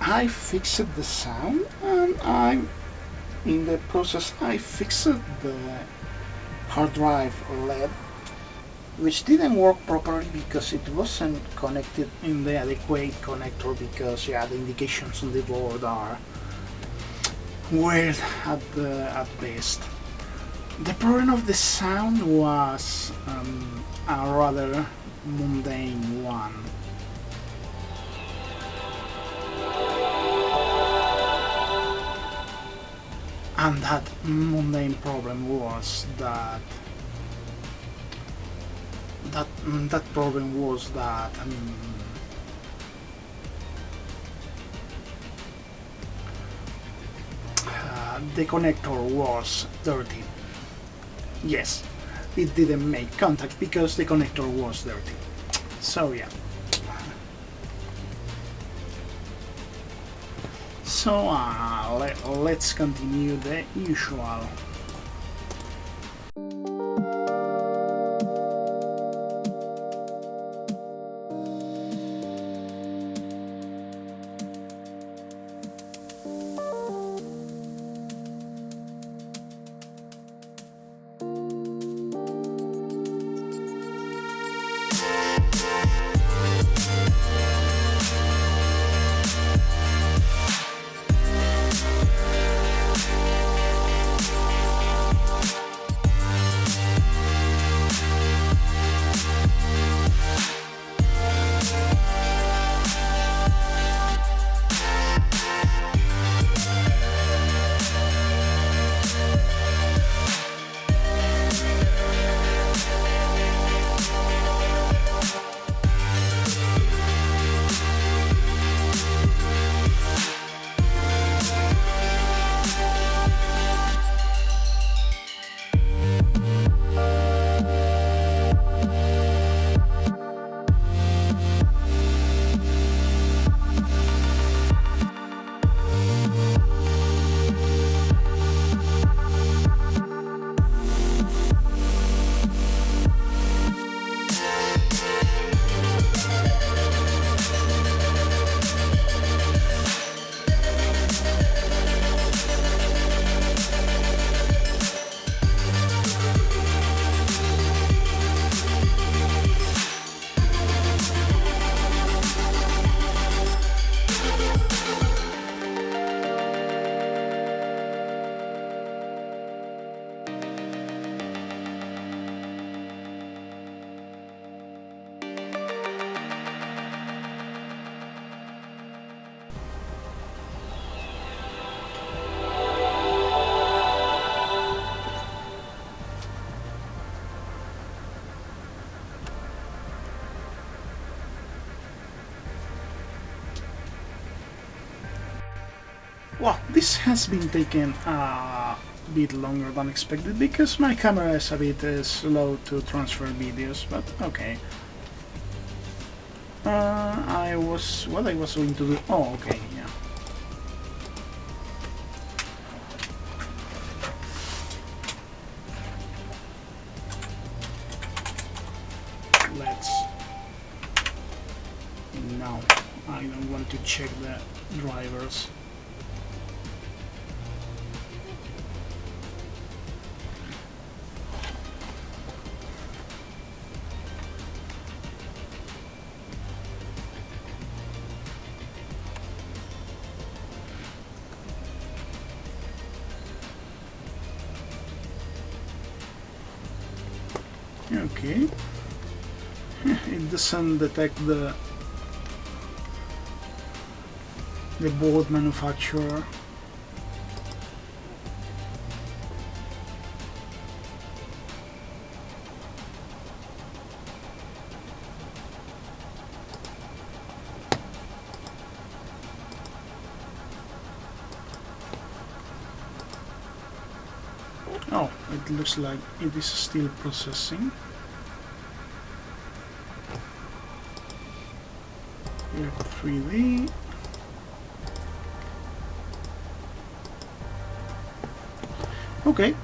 I fixed the sound, and in the process I fixed the hard drive LED, which didn't work properly because it wasn't connected in the adequate connector, because yeah, the indications on the board are weird at best. The problem of the sound was a rather mundane one. And that mundane problem was that the connector was dirty. Yes, it didn't make contact because the connector was dirty. So yeah. So let's continue the usual. Well, this has been taking a bit longer than expected because my camera is a bit slow to transfer videos, but okay. I was going to do. Oh, okay, yeah. No, I don't want to check the drivers. Okay, it doesn't detect the board manufacturer. Oh, it looks like it is still processing. Here 3D. Okay,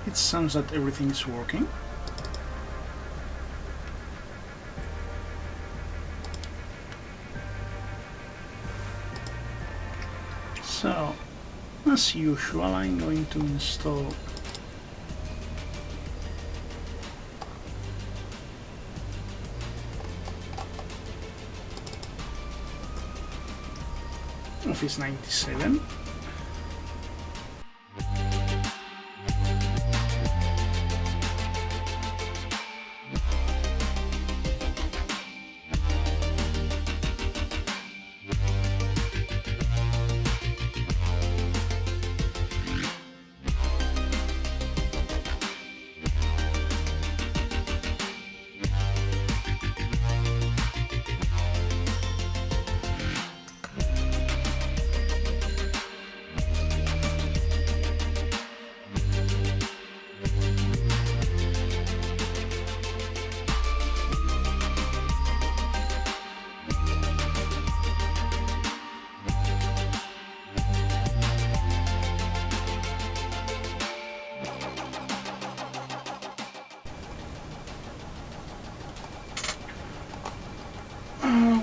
it sounds that everything is working. as usual, I'm going to install Office 97.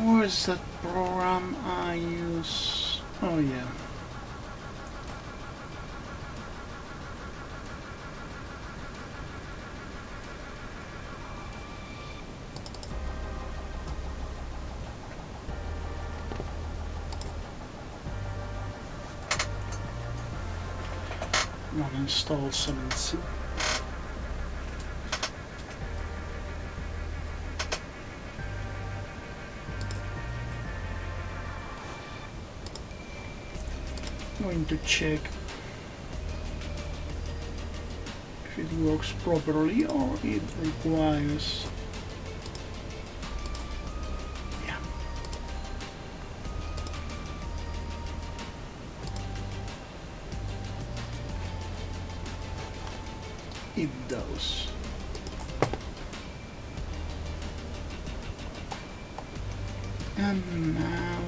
Where's that program I use? Oh yeah. Uninstall 7C. Going to check if it works properly or it requires, yeah, it does. And now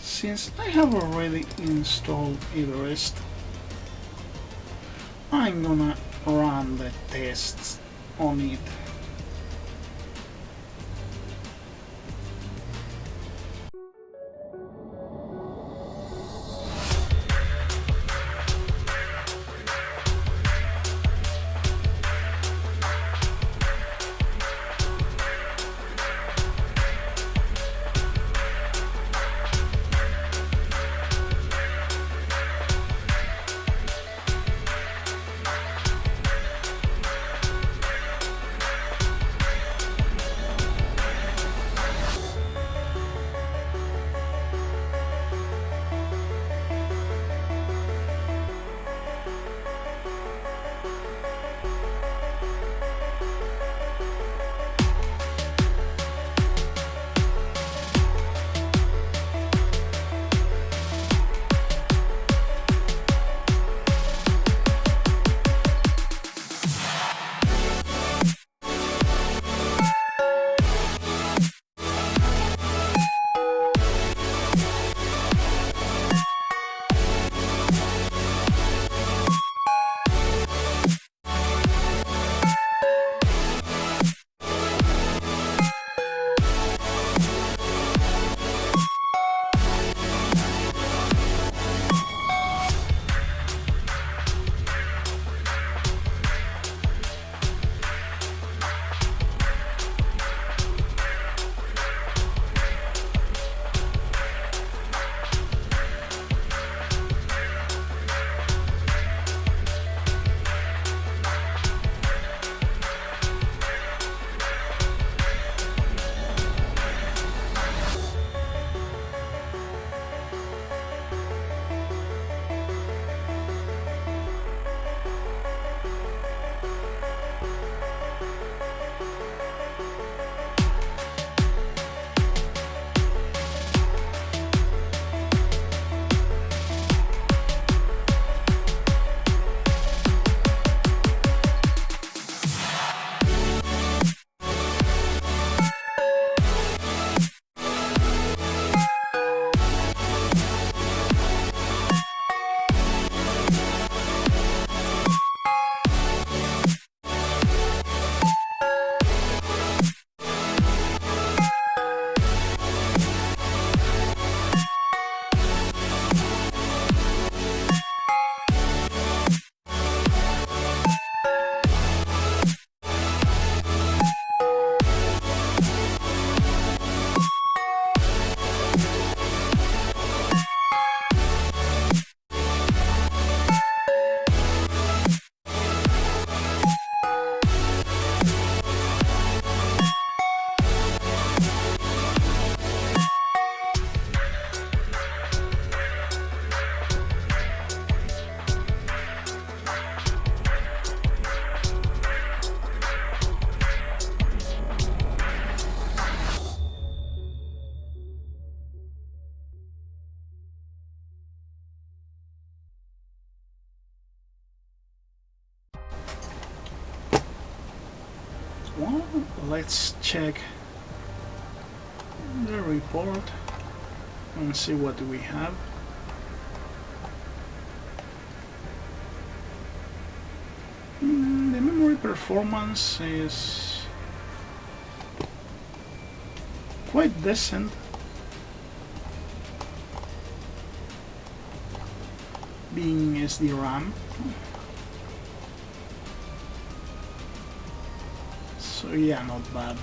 since I have already installed Everest, I'm gonna run the tests on it. let's check the report and see what we have. The memory performance is quite decent, being SD-RAM. So yeah, not bad.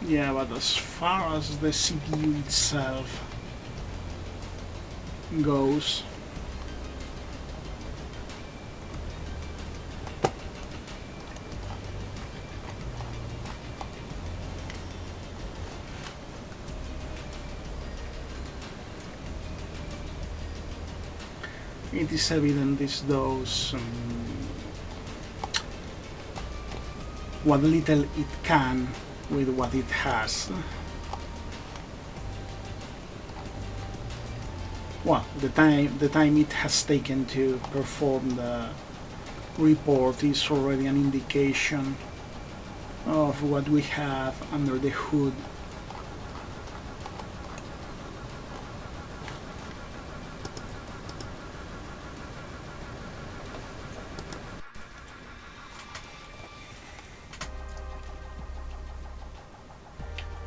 Yeah, but as far as the CPU itself goes, it is evident it does what little it can with what it has. Well, the time it has taken to perform the report is already an indication of what we have under the hood.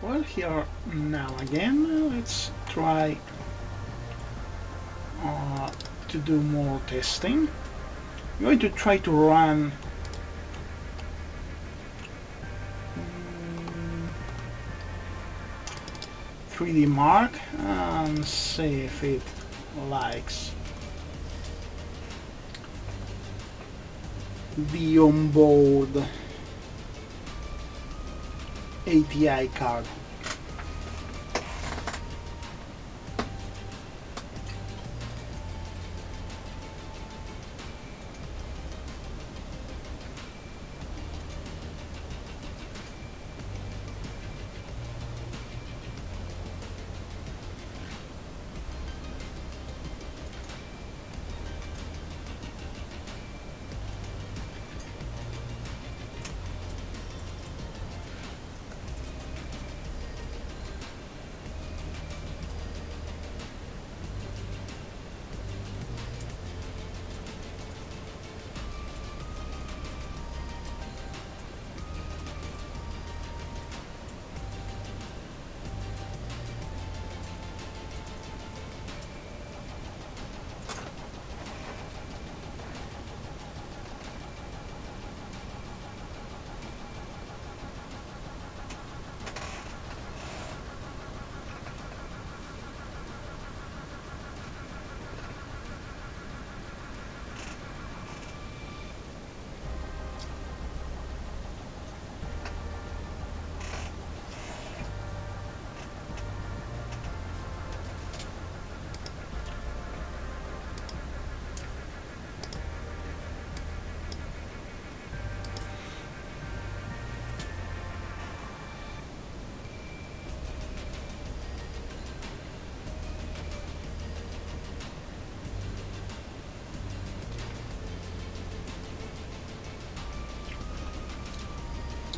Well, here now again, let's try to do more testing. I'm going to try to run .3D Mark and see if it likes the onboard ATI card.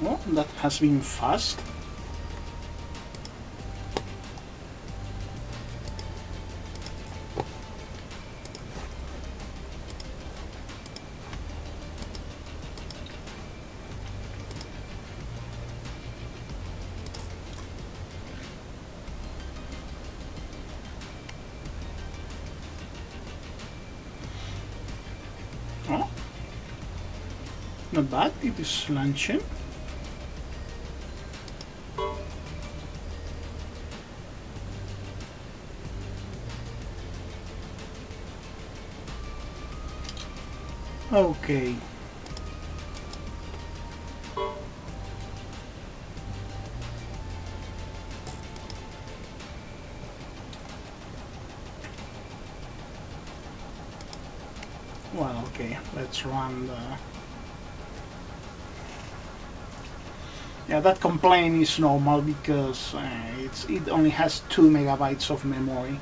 Oh, that has been fast. Oh, not bad, it is launching. Okay. Well, okay, let's run Yeah, that complaint is normal because it only has 2 megabytes of memory.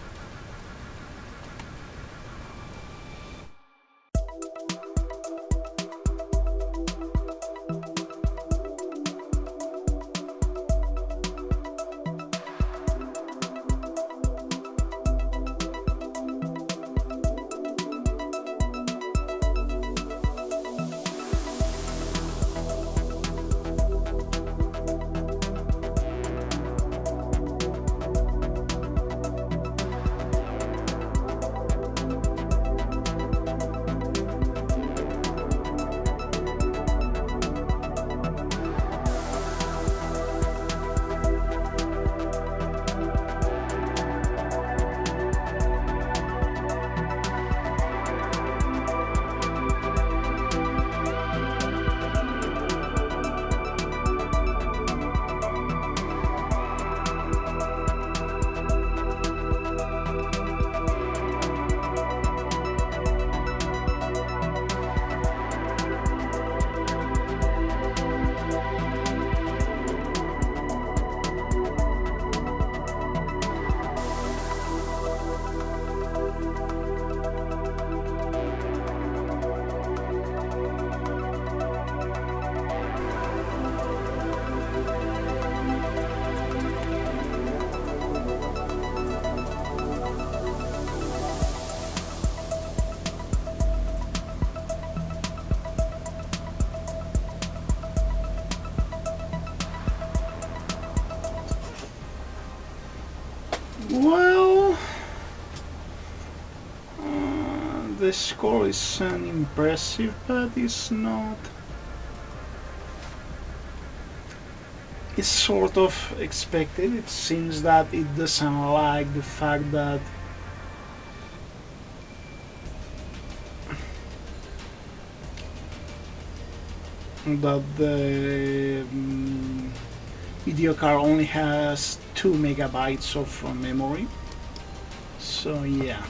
Well, the score is impressive, but it's not. It's sort of expected. It seems that it doesn't like the fact that the video card only has 2 megabytes of memory. So yeah.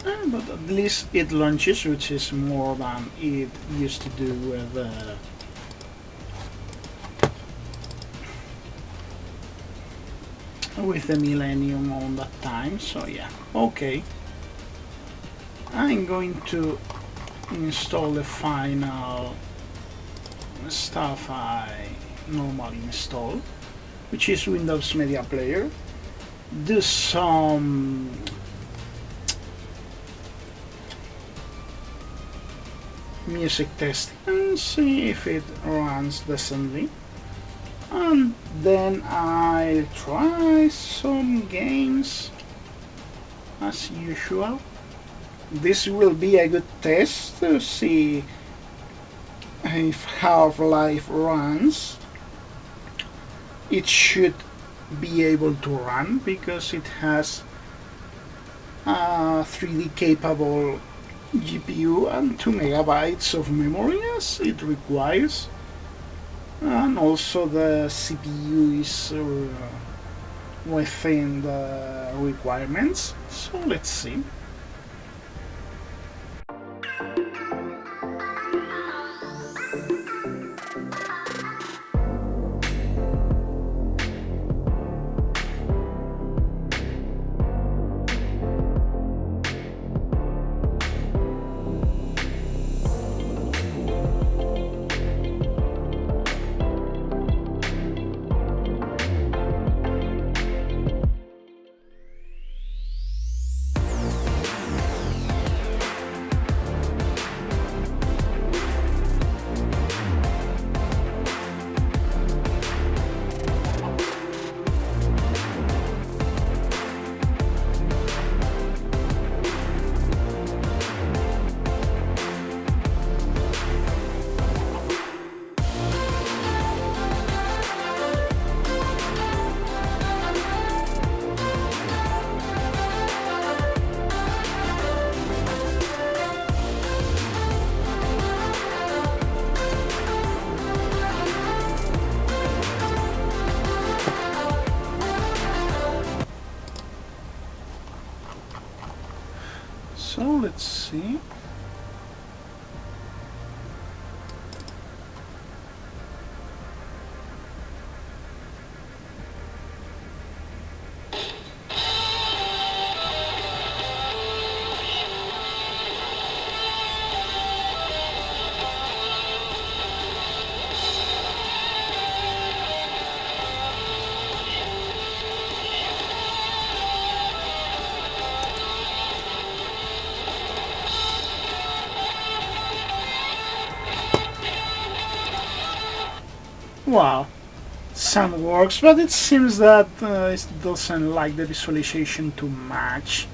But at least it launches, which is more than it used to do with the Millennium on that time. So yeah, okay. I'm going to install the final stuff I normally install, which is Windows Media Player. Do some music testing and see if it runs decently, and then I'll try some games as usual. This will be a good test to see if Half-Life runs. It should be able to run because it has a 3D capable GPU and 2 megabytes of memory as it requires, and also the CPU is within the requirements. So let's see. So let's see. Well, sound works, but it seems that it doesn't like the visualization too much.